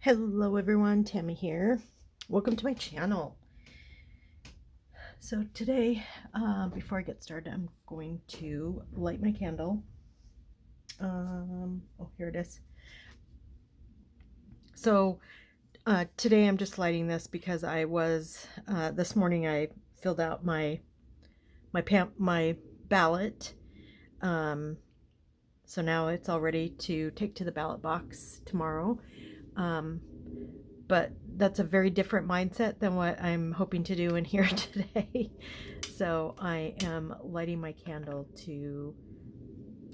Hello everyone, Tammy here. Welcome to my channel. So today, before I get started, I'm going to light my candle. Oh, here it is. So today I'm just lighting this because I was, this morning I filled out my ballot. So now it's all ready to take to the ballot box tomorrow. But that's a very different mindset than what I'm hoping to do in here today. So I am lighting my candle to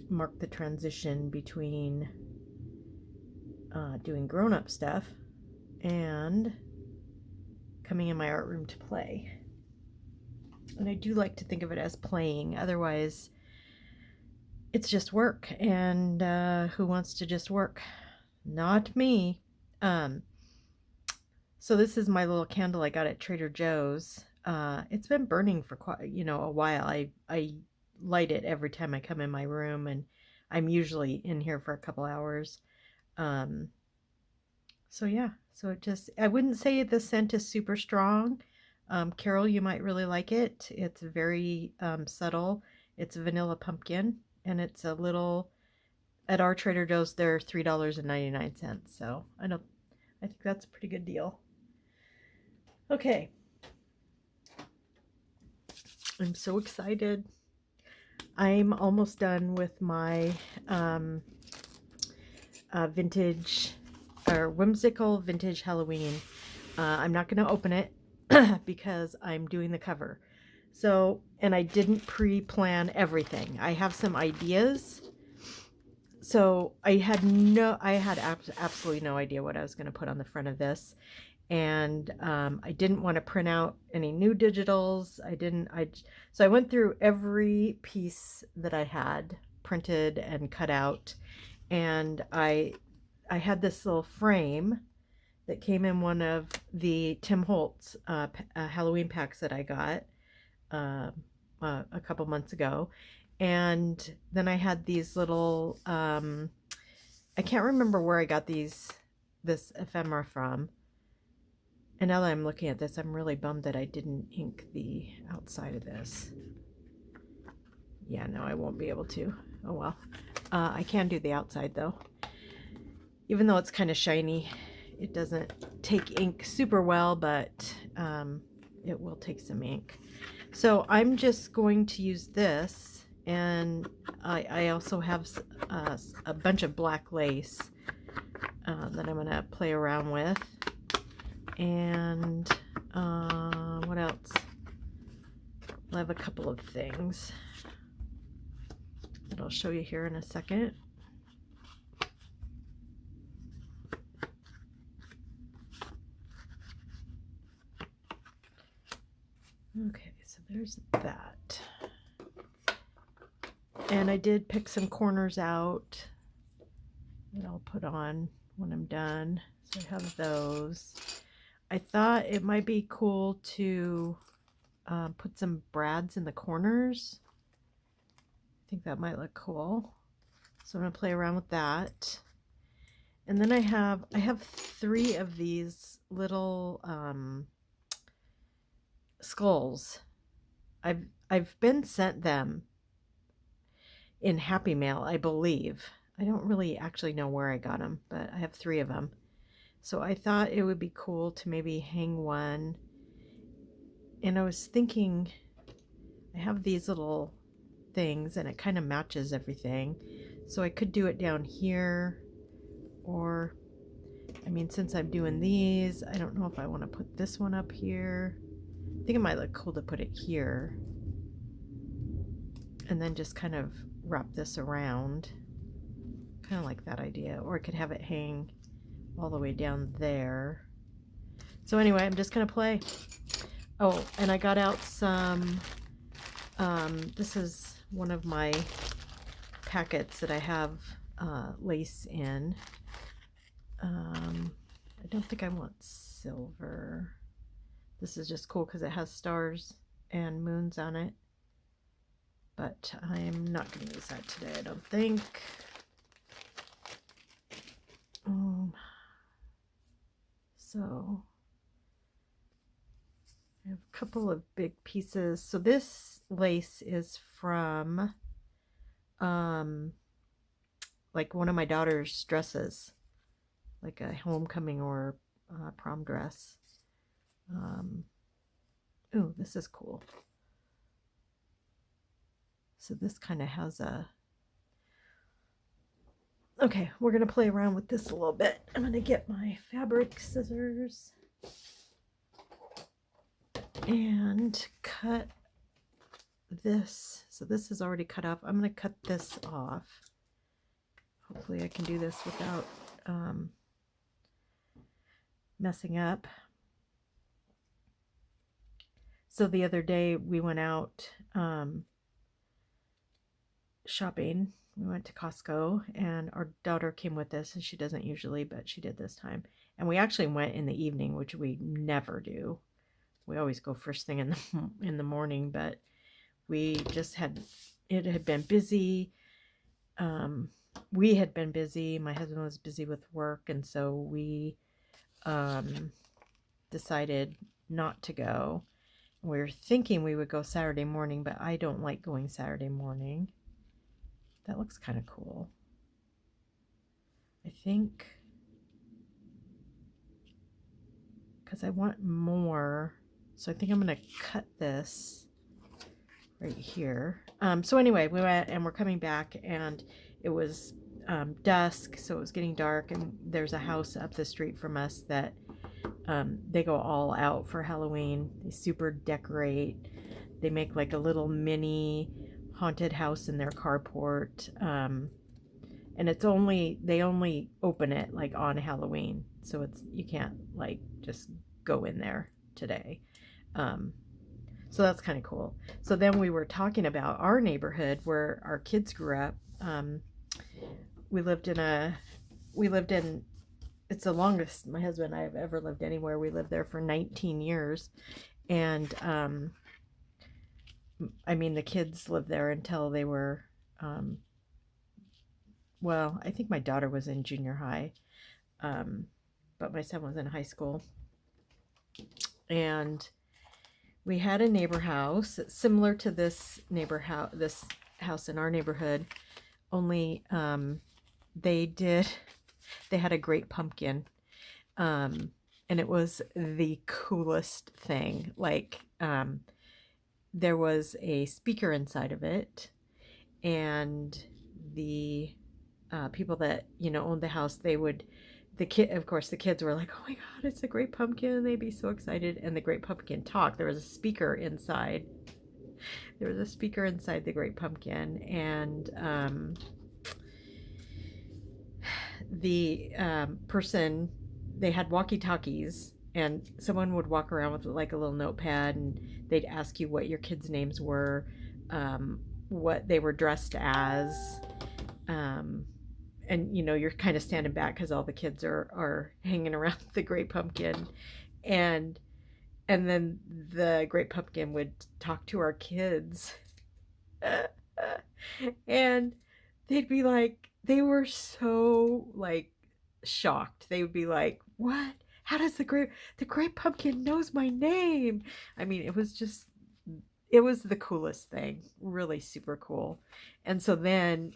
mark the transition between doing grown-up stuff and coming in my art room to play. And I do like to think of it as playing, otherwise it's just work, and who wants to just work? Not me. So this is my little candle I got at Trader Joe's. It's been burning for quite, a while. I light it every time I come in my room, and I'm usually in here for a couple hours. So yeah, so I wouldn't say the scent is super strong. Carol, you might really like it. It's very subtle. It's vanilla pumpkin, and it's a little, at our Trader Joe's, they're $3.99. So I think that's a pretty good deal. Okay. I'm so excited. I'm almost done with my vintage or whimsical vintage Halloween. I'm not going to open it because I'm doing the cover. So, and I didn't pre-plan everything. I have some ideas. So I had absolutely no idea what I was going to put on the front of this. And I didn't want to print out any new digitals. So I went through every piece that I had printed and cut out, and I had this little frame that came in one of the Tim Holtz Halloween packs that I got a couple months ago, and then I had these little I can't remember where I got this ephemera from. And now that I'm looking at this, I'm really bummed that I didn't ink the outside of this. Yeah, no, I won't be able to. Oh well. I can do the outside though. Even though it's kind of shiny, it doesn't take ink super well, but it will take some ink. So I'm just going to use this, and I also have a bunch of black lace that I'm going to play around with. And what else? I have a couple of things that I'll show you here in a second. Okay, so there's that. And I did pick some corners out that I'll put on when I'm done. So I have those. I thought it might be cool to put some brads in the corners. I think that might look cool. So I'm going to play around with that. And then I have 3 of these little skulls. I've been sent them in Happy Mail, I believe. I don't really actually know where I got them, but I have 3 of them. So I thought it would be cool to maybe hang one. And I was thinking, I have these little things and it kind of matches everything. So I could do it down here, or, I mean, since I'm doing these, I don't know if I want to put this one up here. I think it might look cool to put it here. And then just kind of wrap this around. Kind of like that idea. Or I could have it hang all the way down there. So anyway, I'm just going to play. Oh, and I got out some, this is one of my packets that I have lace in. I don't think I want silver. This is just cool because it has stars and moons on it. But I'm not going to use that today, I don't think. So I have a couple of big pieces. So this lace is from like one of my daughter's dresses, like a homecoming or prom dress. Oh, this is cool. So this kind of has a... Okay, we're going to play around with this a little bit. I'm going to get my fabric scissors and cut this. So this is already cut off. I'm going to cut this off. Hopefully I can do this without messing up. So the other day we went out shopping. We went to Costco and our daughter came with us, and she doesn't usually, but she did this time. And we actually went in the evening, which we never do. We always go first thing in the morning, but we just had, it had been busy. We had been busy. My husband was busy with work, and so we decided not to go. We were thinking we would go Saturday morning, but I don't like going Saturday morning. That looks kind of cool. I think because I want more, so I think I'm going to cut this right here. So anyway, we went and we're coming back, and it was dusk, so it was getting dark, and there's a house up the street from us that they go all out for Halloween. They super decorate. They make like a little mini haunted house in their carport, and it's only, they only open it like on Halloween, so it's, you can't like just go in there today. So that's kind of cool. So then we were talking about our neighborhood where our kids grew up. We lived in, it's the longest my husband and I have ever lived anywhere. We lived there for 19 years. And I mean, the kids lived there until they were, well, I think my daughter was in junior high, but my son was in high school. And we had a neighbor house similar to this this house in our neighborhood, only they had a great pumpkin, and it was the coolest thing. Like there was a speaker inside of it, and the people that owned the house, of course the kids were like, oh my god, it's a great pumpkin, they'd be so excited. And the great pumpkin talked. There was a speaker inside the great pumpkin, and the person, they had walkie-talkies, and someone would walk around with like a little notepad, and they'd ask you what your kids' names were, what they were dressed as, and you're kind of standing back because all the kids are hanging around the great pumpkin, and then the great pumpkin would talk to our kids. And they'd be like, they were so like shocked. They would be like, what? How does the great pumpkin knows my name? I mean, it was the coolest thing. Really super cool. And so then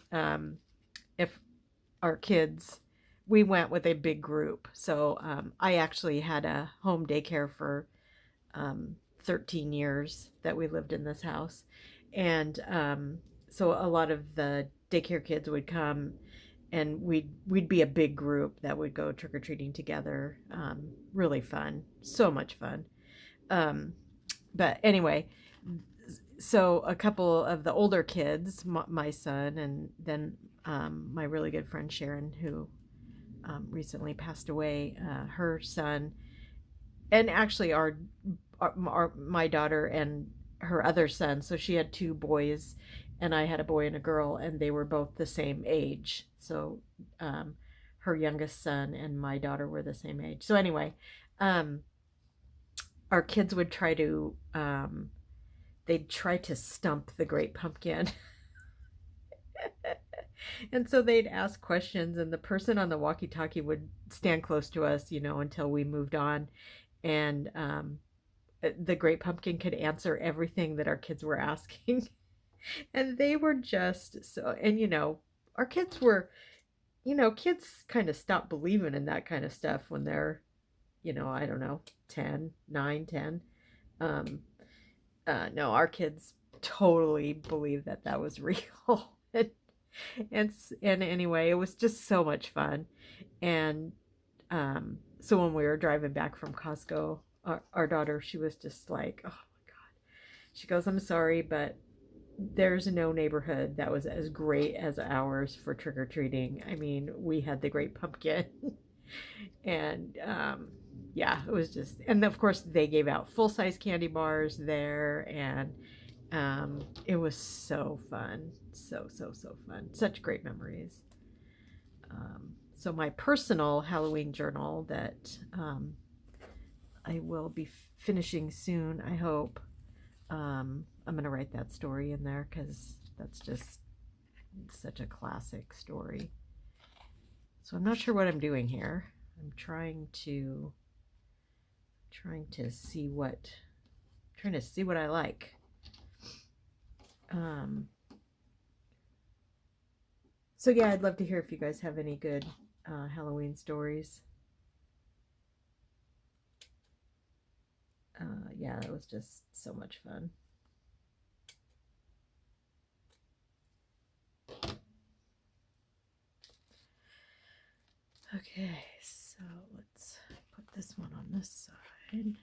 if our kids, we went with a big group. So I actually had a home daycare for 13 years that we lived in this house. And so a lot of the daycare kids would come, and we'd be a big group that would go trick-or-treating together. Really fun. So much fun. But anyway, so a couple of the older kids, my son, and then my really good friend Sharon, who recently passed away, her son, and actually my daughter and her other son. So she had two boys, and I had a boy and a girl, and they were both the same age. So her youngest son and my daughter were the same age. So anyway, our kids would try to they'd try to stump the great pumpkin. And so they'd ask questions, and the person on the walkie-talkie would stand close to us, until we moved on. And the Great Pumpkin could answer everything that our kids were asking. And they were just so, and our kids were, kids kind of stop believing in that kind of stuff when they're, I don't know, 10, 9, 10. Um, no, our kids totally believed that that was real. and and anyway, it was just so much fun. And so when we were driving back from Costco, our daughter, she was just like, oh my God. She goes, I'm sorry, but there's no neighborhood that was as great as ours for trick or treating. I mean, we had the Great Pumpkin, and yeah, it was just, and of course, they gave out full size candy bars there, and it was so fun. So, so, so fun. Such great memories. So, my personal Halloween journal that I will be finishing soon, I hope. I'm going to write that story in there because that's just such a classic story. So I'm not sure what I'm doing here. I'm trying to see what I like. So yeah, I'd love to hear if you guys have any good Halloween stories. Yeah, that was just so much fun. Okay, so let's put this one on this side.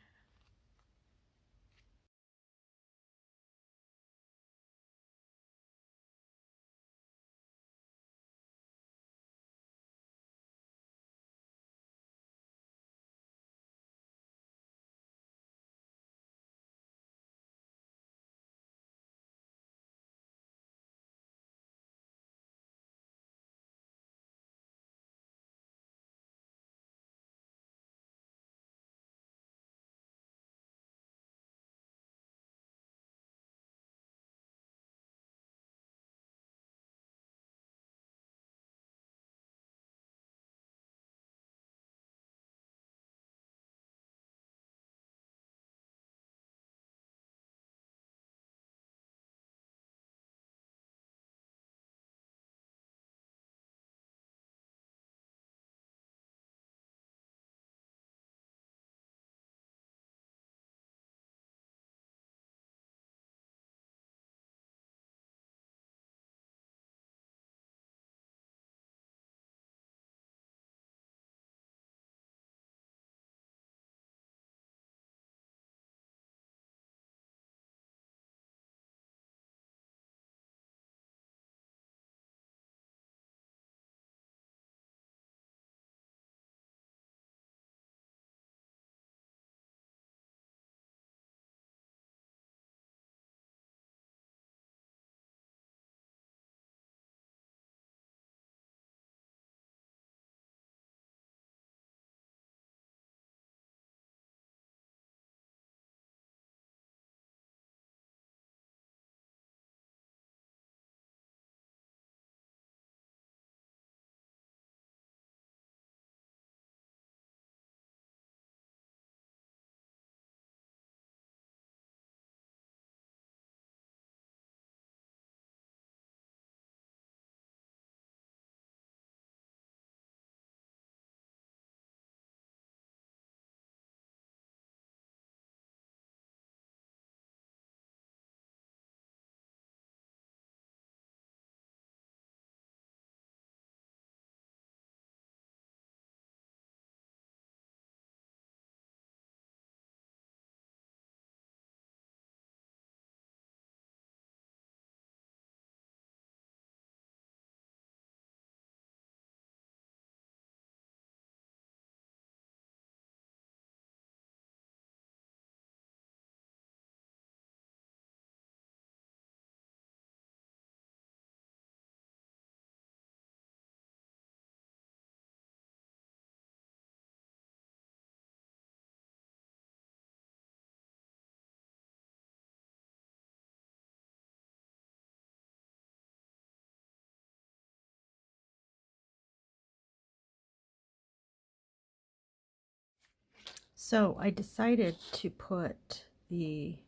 So I decided to put the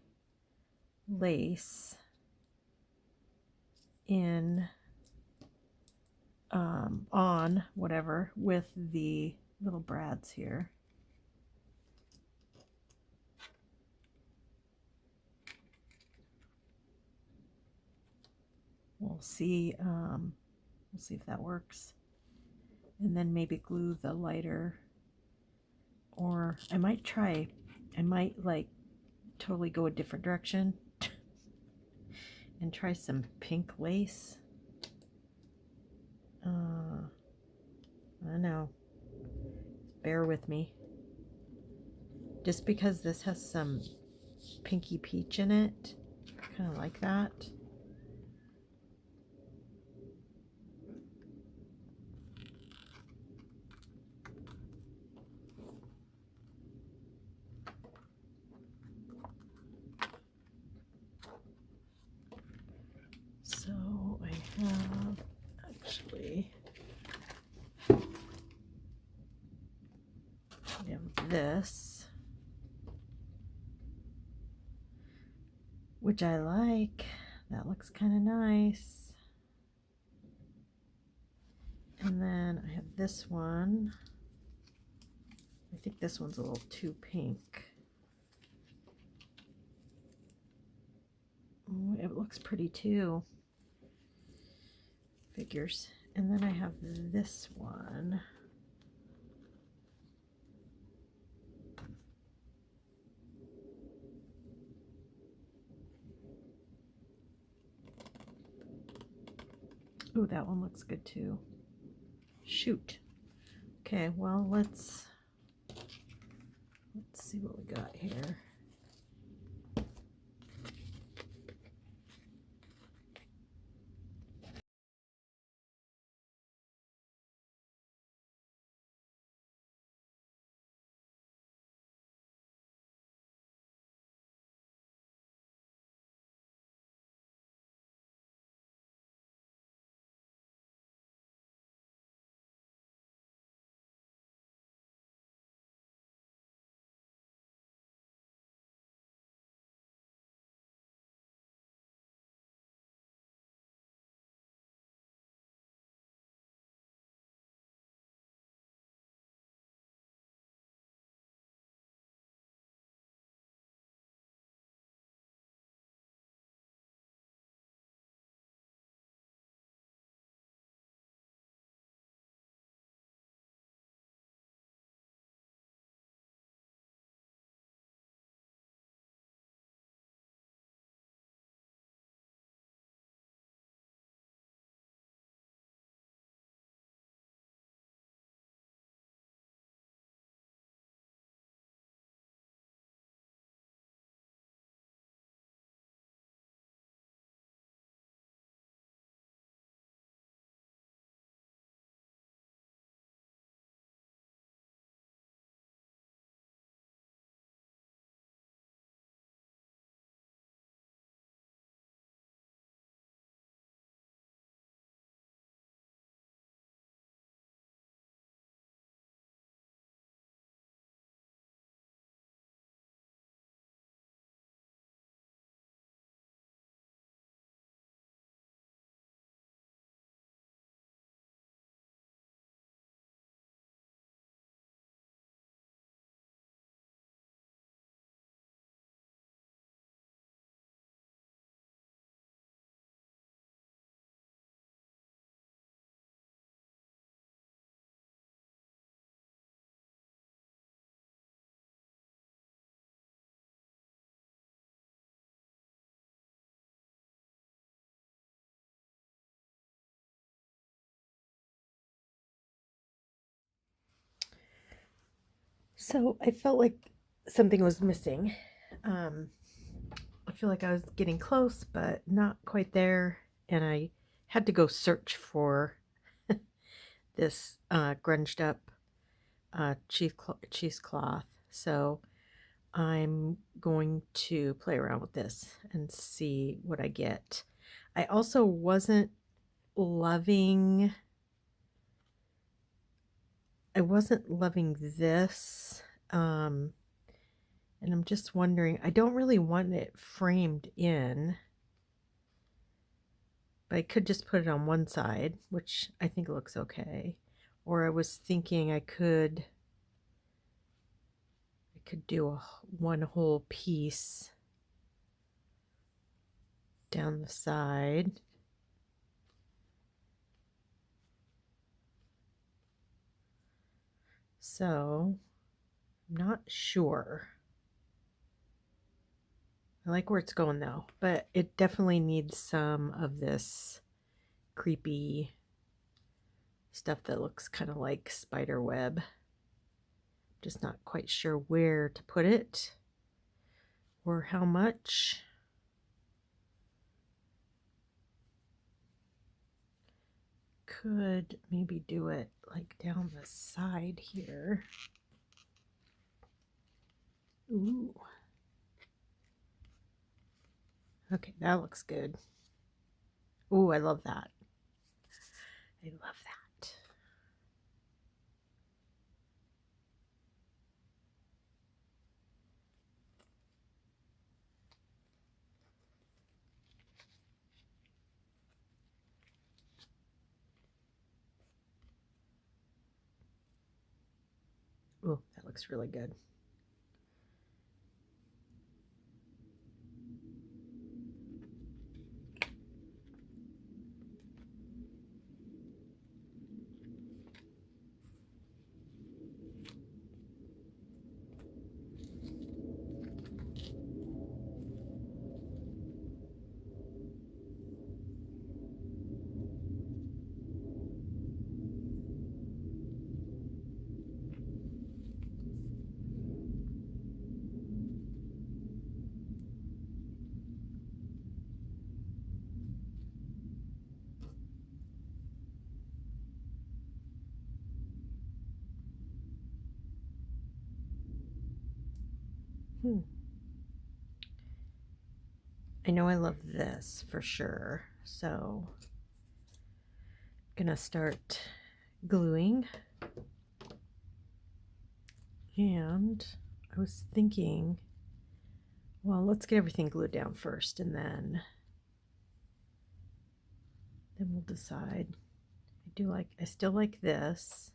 lace in on whatever with the little brads here. We'll see if that works, and then maybe glue the lighter, or I might like totally go a different direction and try some pink lace. I don't know. Bear with me. Just because this has some pinky peach in it, kind of like that. So I have actually this, which I like. That looks kind of nice. And then I have this one. I think this one's a little too pink. Oh, it looks pretty too. Figures. And then I have this one. Oh, that one looks good too. Shoot. Okay, well, let's see what we got here. So I felt like something was missing. I feel like I was getting close, but not quite there. And I had to go search for this grunged up cheesecloth. So I'm going to play around with this and see what I get. I also wasn't loving this. And I'm just wondering, I don't really want it framed in, but I could just put it on one side, which I think looks okay. Or I was thinking I could do one whole piece down the side. So, I'm not sure. I like where it's going though, but it definitely needs some of this creepy stuff that looks kind of like spider web. Just not quite sure where to put it or how much. Could maybe do it like down the side here. Ooh. Okay, that looks good. Ooh, I love that. I love that. Ooh, that looks really good. I know I love this for sure. So I'm gonna start gluing. And I was thinking, well, let's get everything glued down first and then we'll decide. I still like this.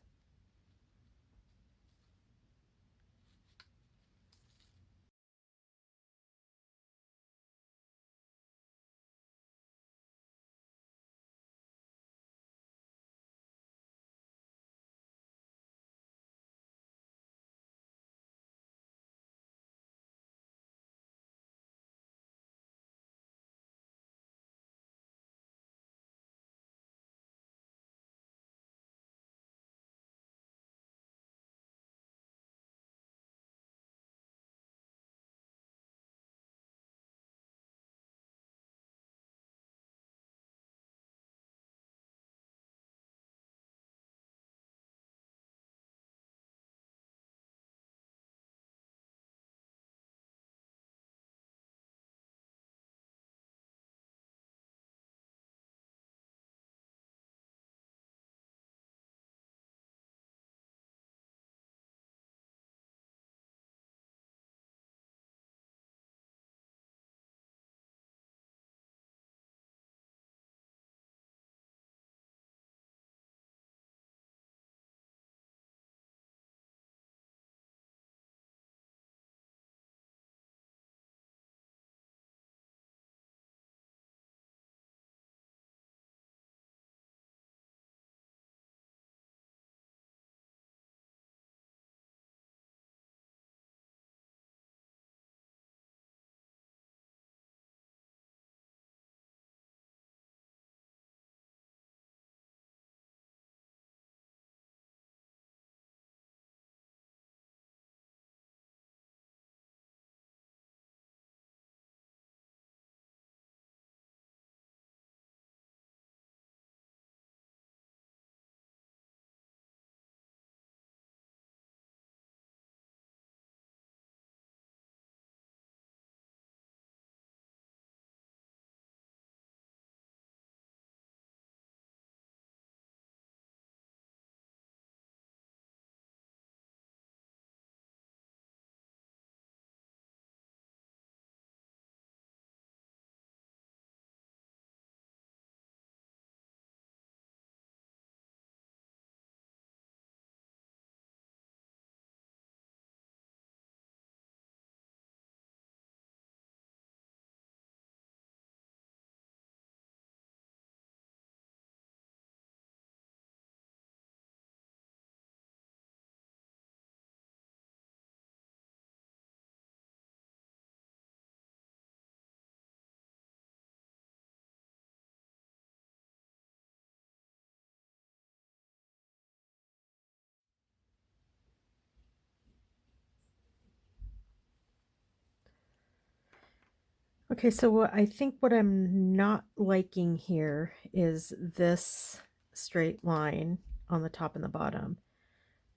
Okay, so I think what I'm not liking here is this straight line on the top and the bottom.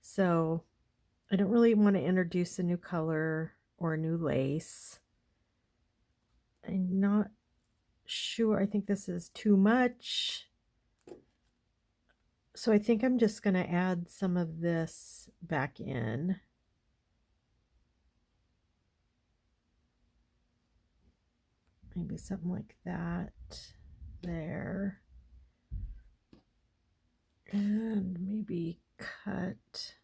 So I don't really want to introduce a new color or a new lace. I'm not sure. I think this is too much. So I think I'm just going to add some of this back in. Maybe something like that there. And maybe cut.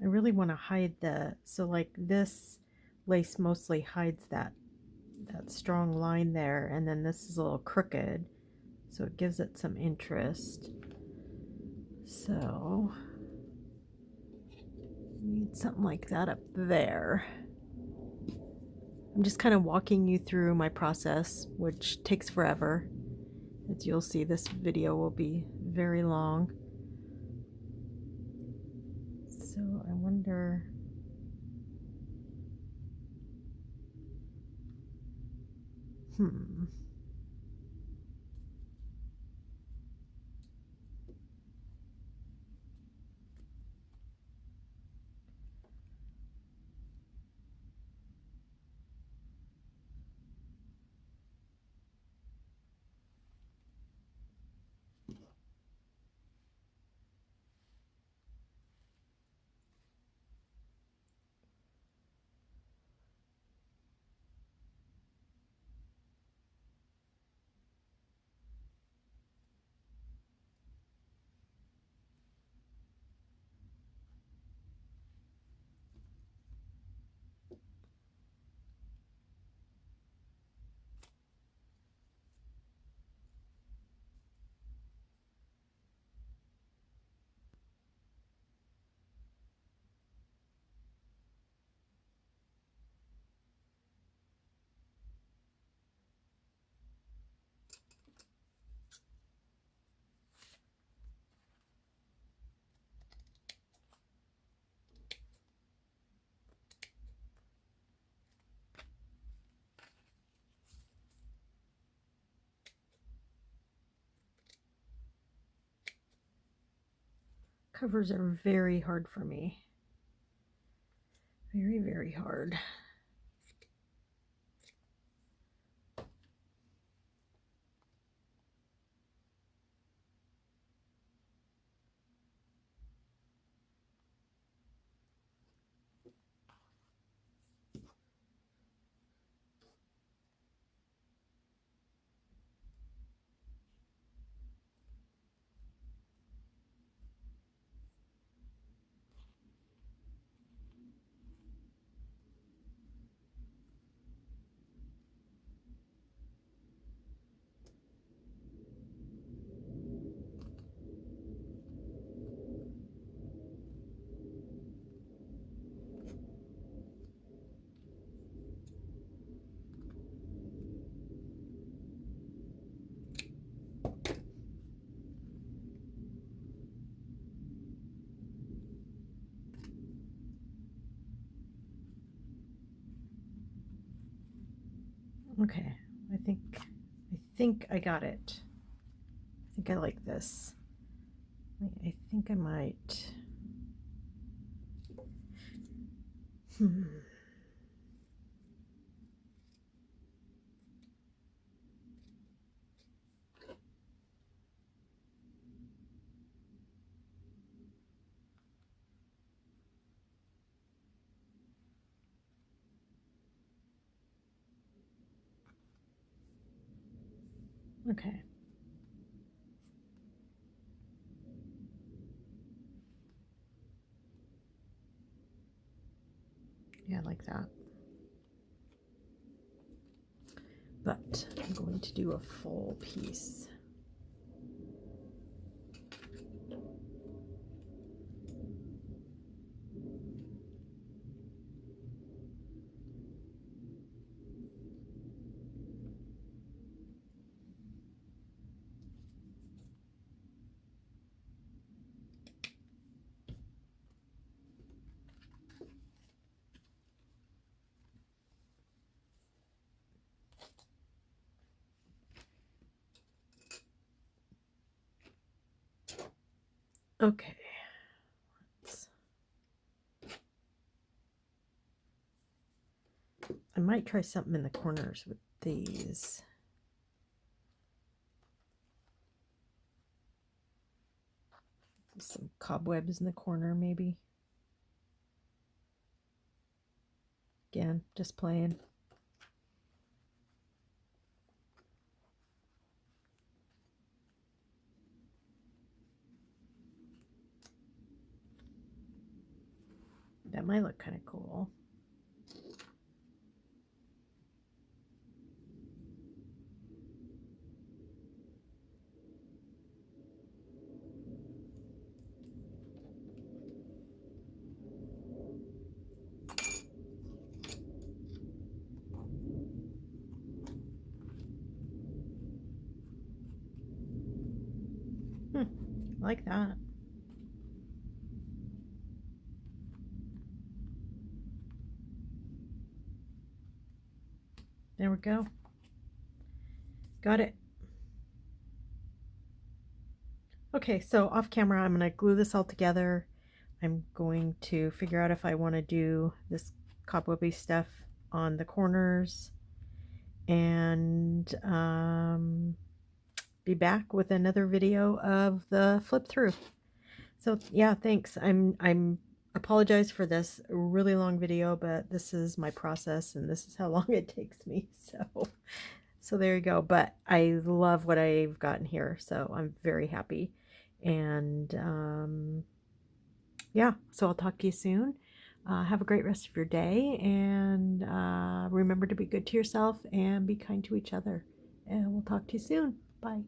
I really want to hide so like this lace mostly hides that strong line there, and then this is a little crooked, so it gives it some interest. So need something like that up there. I'm just kind of walking you through my process, which takes forever. As you'll see, this video will be very long. So I wonder... Covers are very hard for me. Very, very hard. Okay, I think I got it. I think I like this. I think I might. Okay. Yeah, like that. But I'm going to do a full piece. Okay. I might try something in the corners with these. Some cobwebs in the corner, maybe. Again, just playing. That might look kind of cool. Like that. There we go. Got it. Okay, so off camera, I'm going to glue this all together. I'm going to figure out if I want to do this cobwebby stuff on the corners and be back with another video of the flip through. So yeah, thanks. I'm apologize for this really long video, but this is my process and this is how long it takes me. So there you go. But I love what I've gotten here, so I'm very happy. And yeah, so I'll talk to you soon. Have a great rest of your day, and remember to be good to yourself and be kind to each other. And we'll talk to you soon. Bye.